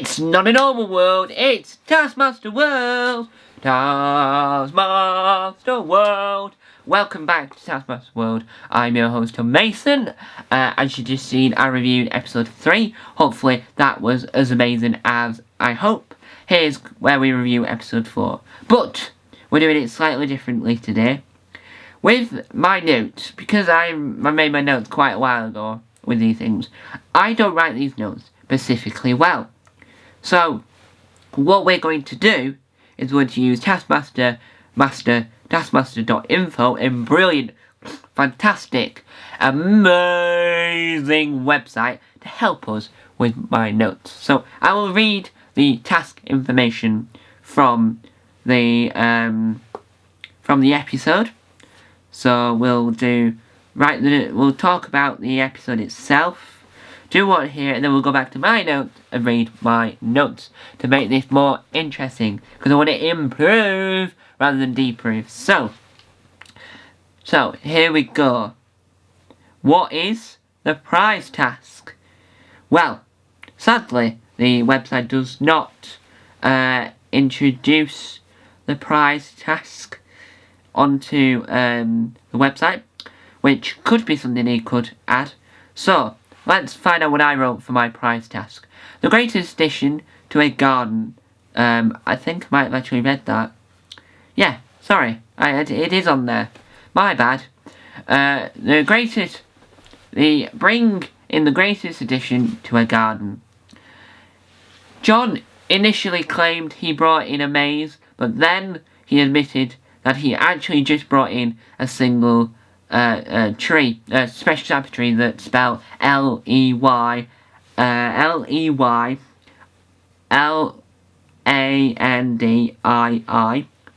It's not a normal world, it's Taskmaster World! Taskmaster World! Welcome back to Taskmaster World. I'm your host, Tom Mason. As you just seen, I reviewed episode 3. Hopefully that was as amazing as I hope. Here's where we review episode 4. But we're doing it slightly differently today. With my notes, because I made my notes quite a while ago with these things, I don't write these notes specifically well. So, what we're going to do is we're going to use Taskmaster.info, a brilliant, fantastic, amazing website to help us with my notes. So, I will read the task information from the episode. So we'll talk about the episode itself, do one here, and then we'll go back to my notes and read my notes to make this more interesting, because I want to improve rather than deprove. So here we go. What is the prize task? Well, sadly, the website does not introduce the prize task onto the website, which could be something he could add. So, let's find out what I wrote for my prize task. The greatest addition to a garden. I think I might have actually read that. Yeah, sorry, it is on there. My bad. Bring in the greatest addition to a garden. John initially claimed he brought in a maze, but then he admitted that he actually just brought in a single tree, a special type of tree that spelled L-E-Y, L-E-Y-L-A-N-D-I-I,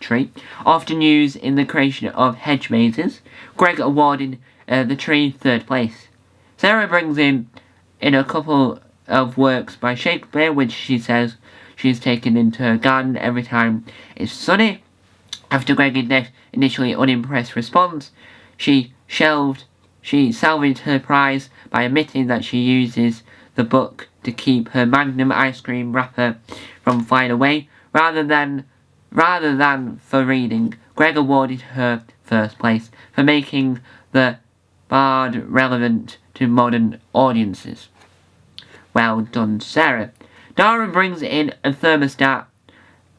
tree, often used in the creation of hedge mazes. Greg awarded the tree 3rd place. Sarah brings in a couple of works by Shakespeare, which she says she's taken into her garden every time it's sunny. After Greg's initially unimpressed response, she salvaged her prize by admitting that she uses the book to keep her Magnum ice cream wrapper from flying away, rather than for reading. Greg awarded her 1st place for making the bard relevant to modern audiences. Well done, Sarah. Dara brings in a thermostat,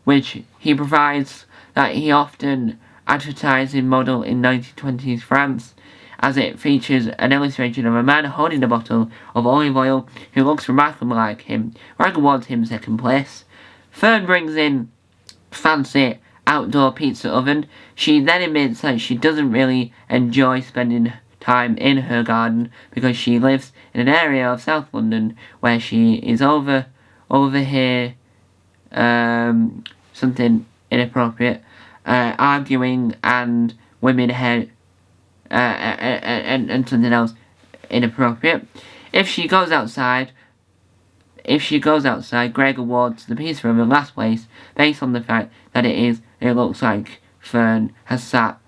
which he provides that he often advertised in model in 1920s France, as it features an illustration of a man holding a bottle of olive oil who looks remarkably like him. Greg awards him 2nd place. Fern brings in fancy outdoor pizza oven. She then admits that she doesn't really enjoy spending time in her garden because she lives in an area of South London where she is over here something inappropriate, arguing, and women head and something else inappropriate. If she goes outside, Greg awards the pizza oven last place based on the fact that it looks like Fern has set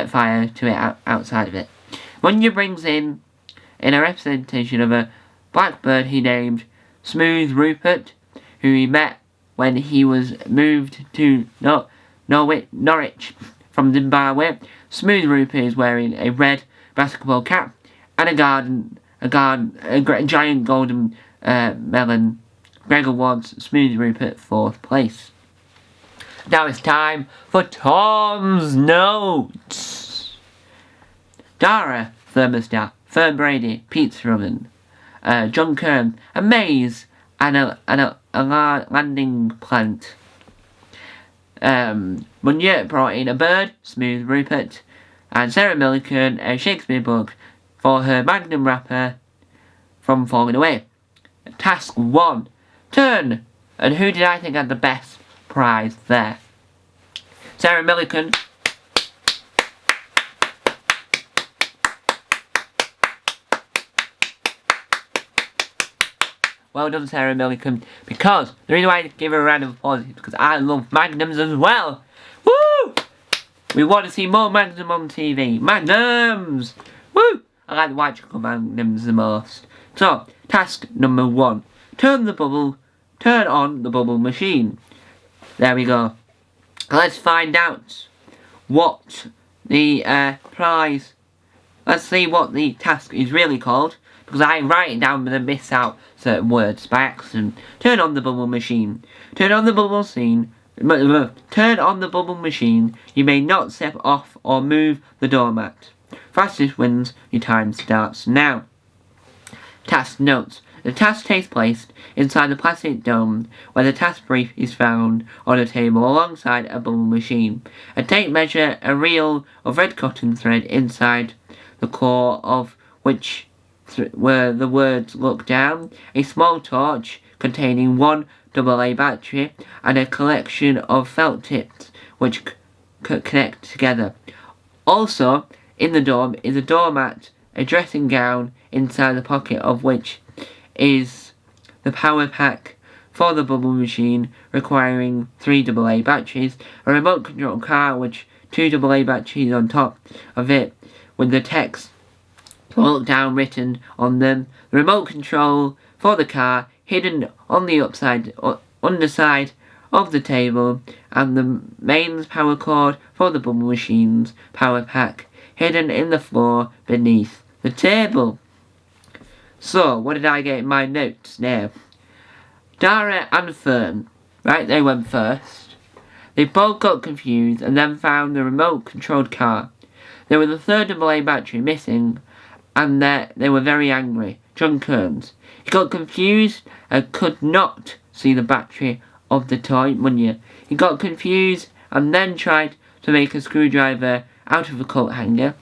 fire to it outside of it. Munya brings in a representation of a blackbird he named Smooth Rupert, who he met when he was moved to Norwich from Zimbabwe. Smooth Rupert is wearing a red basketball cap and a giant golden melon. Greg awards Smooth Rupert 4th place. Now it's time for Tom's notes. Dara, thermostat. Fern Brady, pizza oven. John Kern, a maze and a landing plant. Munya brought in a bird, Smooth Rupert, and Sarah Milliken a Shakespeare book for her Magnum wrapper from falling away. Task 1. Turn. And who did I think had the best prize there? Sarah Milliken. Well done, Sarah Milliken, because the reason why I give her a round of applause is because I love Magnums as well. Woo! We want to see more Magnum on TV. Magnums! Woo! I like the white chocolate Magnums the most. So, task number 1. Turn the bubble turn on the bubble machine. There we go. Let's find out what the prize. Let's see what the task is really called, because I write it down but I miss out certain words by accident. Turn on the bubble machine. Turn on the bubble machine. Turn on the bubble machine. You may not step off or move the doormat. Fastest wins. Your time starts now. Task notes. The task takes place inside the plastic dome where the task brief is found on a table alongside a bubble machine. A tape measure, a reel of red cotton thread inside the core of which where the words look down, a small torch containing one AA battery, and a collection of felt tips which connect together. Also, in the dome is a doormat, a dressing gown, inside the pocket of which is the power pack for the bubble machine requiring 3 AA batteries, a remote control car with 2 AA batteries on top of it with the text look down written on them, the remote control for the car hidden on the underside of the table, and the mains power cord for the bubble machine's power pack hidden in the floor beneath the table. So, what did I get in my notes now? Dara and Fern, right, they went first. They both got confused and then found the remote-controlled car. There was a third AA battery missing, and they were very angry. John Kearns. He got confused and could not see the battery of the toy Munya. He got confused and then tried to make a screwdriver out of a coat hanger.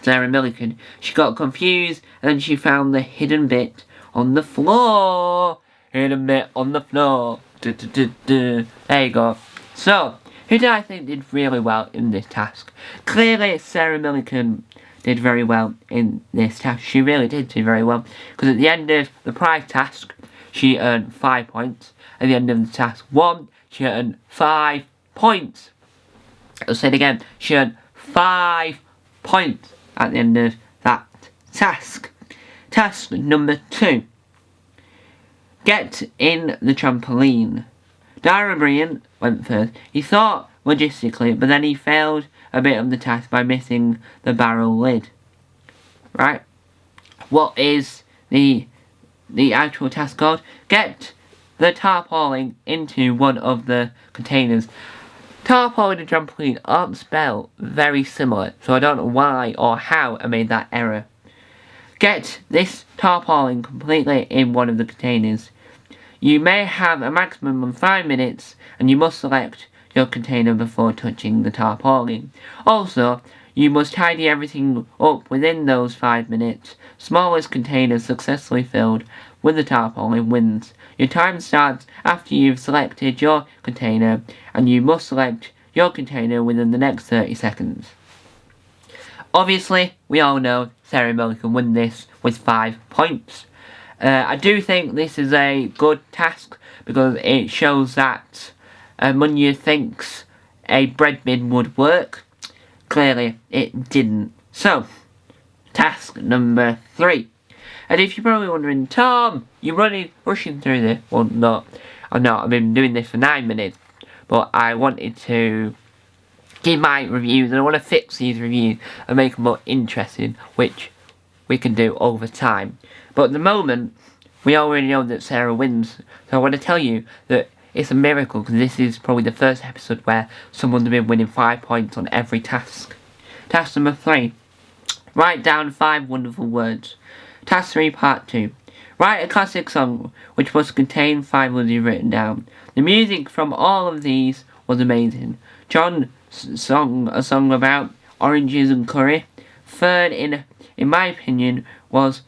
Sarah Milliken. She got confused and then she found the hidden bit on the floor. Hidden bit on the floor. There you go. So, who did I think did really well in this task? Clearly, Sarah Milliken did very well in this task. She really did do very well. Because at the end of the prize task, she earned 5 points. At the end of the task 1, she earned 5 points. I'll say it again. She earned 5 points at the end of that task. Task number 2. Get in the trampoline. Dara Brian went first. He thought logistically, but then he failed a bit of the task by missing the barrel lid. Right? What is the actual task called? Get the tarpaulin into one of the containers. Tarpaulin and trampoline aren't spelled very similar, so I don't know why or how I made that error. Get this tarpaulin completely in one of the containers. You may have a maximum of 5 minutes, and you must select your container before touching the tarpaulin. Also, you must tidy everything up within those 5 minutes. Smallest container successfully filled with the tarpaulin wins. Your time starts after you've selected your container, and you must select your container within the next 30 seconds. Obviously, we all know Sarah Milliken won this with 5 points. I do think this is a good task because it shows that Munya thinks a bread bin would work. Clearly, it didn't. So, task number 3. And if you're probably wondering, Tom, you're rushing through this. Well, no, I'm not. I've been doing this for 9 minutes. But I wanted to give my reviews, and I want to fix these reviews and make them more interesting, which we can do over time. But at the moment, we already know that Sarah wins. So I want to tell you that it's a miracle, because this is probably the first episode where someone's been winning 5 points on every task. Task number 3. Write down 5 wonderful words. Task 3, part 2. Write a classic song which must contain 5 words you've written down. The music from all of these was amazing. John sung a song about oranges and curry. Third, in my opinion, was...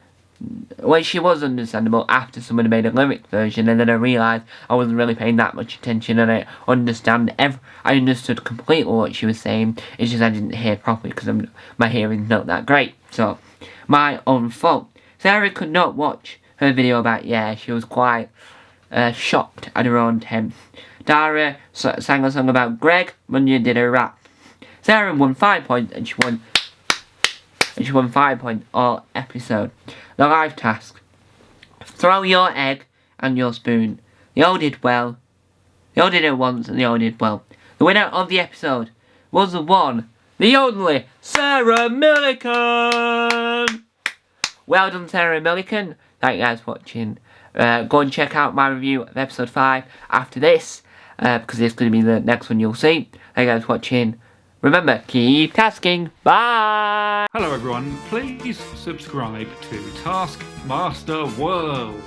Well, she was understandable after someone made a lyric version, and then I realised I wasn't really paying that much attention, and I understood completely what she was saying. It's just I didn't hear properly because my hearing's not that great. So, my own fault. Sarah could not watch her video about she was quite shocked at her own attempt. Dara sang a song about Greg. Munya did a rap. Sarah won 5 points, and she won 5 points all episode. The live task. Throw your egg and your spoon. They all did well. They all did it once and they all did well. The winner of the episode was the one, the only, Sarah Millican! Well done, Sarah Millican. Thank you guys for watching. Go and check out my review of episode 5 after this, because this is going to be the next one you'll see. Thank you guys for watching. Remember, keep tasking. Bye! Hello everyone, please subscribe to Taskmaster World.